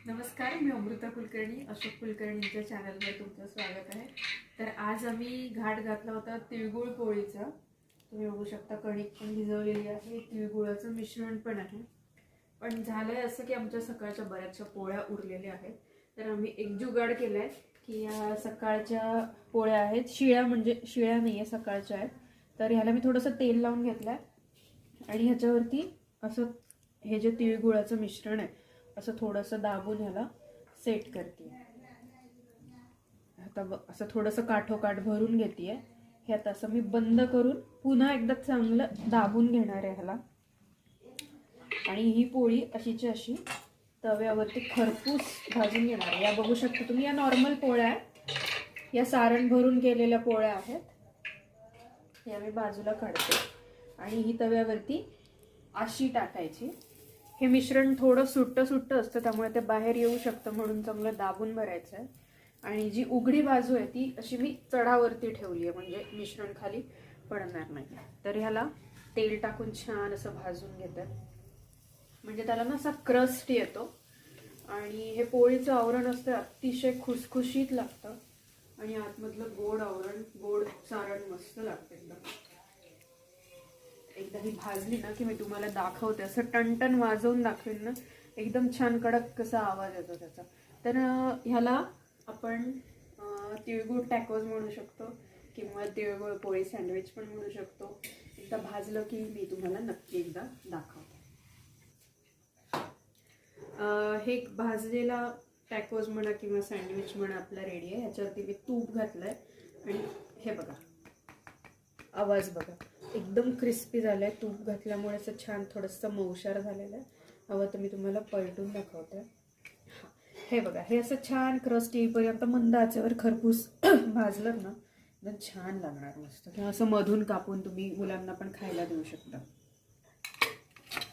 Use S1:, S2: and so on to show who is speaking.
S1: नमस्कार, मी अमृता कुलकर्णी, अशोक कुलकर्णींच्या चॅनलवर तुमचं स्वागत आहे. तर आज आम्ही घाट घातला होता तिळगुळ पोळीचा. तुम्ही बघू शकता कणिक पण भिजवलेली आहे, तिळगुळाचं मिश्रण पण आहे. पण झालंय असं की आमच्या सकाळच्या बऱ्याचशा पोळ्या उरलेल्या आहेत. तर आम्ही एक जुगाड केलाय की या सकाळच्या पोळ्या आहेत, शिळ्या म्हणजे शिळ्या नाही आहे, सकाळच्या आहेत. तर ह्याला मी थोडंसं तेल लावून घेतलंय आणि ह्याच्यावरती असं हे जे तिळगुळाचं मिश्रण आहे असं थोडंसं दाबून ह्याला सेट करते. आता असं थोडंसं काठोकाठ भरून घेते. हे आता असं मी बंद करून पुन्हा एकदा चांगलं दाबून घेणार आहे ह्याला. आणि ही पोळी अशीची अशी तव्यावरती खरपूस भाजून घेणार आहे. या बघू शकता तुम्ही, या नॉर्मल पोळ्या आहेत, या सारण भरून केलेल्या पोळ्या आहेत. या मी बाजूला काढते आणि ही तव्यावरती अशी टाकायची. हे मिश्रण थोडं सुट्टं असतं, त्यामुळे ते बाहेर येऊ शकतं, म्हणून चांगलं दाबून भरायचं आहे. आणि जी उघडी बाजू आहे ती अशी मी चढावरती ठेवली आहे, म्हणजे मिश्रण खाली पडणार नाही. तर ह्याला तेल टाकून छान असं भाजून घेतात, म्हणजे त्याला ना असा क्रस्ट येतो. आणि हे पोळीचं आवरण असतं अतिशय खुसखुशीत लागतं आणि आतमधलं गोड आवरण, गोड सारण मस्त लागतं एकदम. एकदा ही भाजली ना की मी तुम्हाला दाखवते, असं टणटण वाजवून दाखवेन ना, एकदम छान कडक कसा आवाज येतो त्याचा. तर ह्याला आपण तिळगुळ टॅकोज म्हणू शकतो किंवा तिळगुळ पोळी सँडविच पण म्हणू शकतो. एकदा भाजलं की मी तुम्हाला नक्की एकदा दाखवते. हे भाजलेला टॅकोज म्हणा किंवा सँडविच म्हणा आपला रेडी आहे. ह्याच्यावरती मी तूप घातलंय आणि हे बघा, आवाज बघा, एकदम क्रिस्पी झालंय. तूप घातल्यामुळे असं छान थोडंसं मऊशार झालेलं आहे. हवं तर मी तुम्हाला पलटून दाखवते. हे बघा, हे असं छान क्रस्ट येईपर्यंत मंद आचेवर खरपूस भाजलं ना, एकदम छान लागणार मस्त. किंवा असं मधून कापून तुम्ही मुलांना पण खायला देऊ शकता.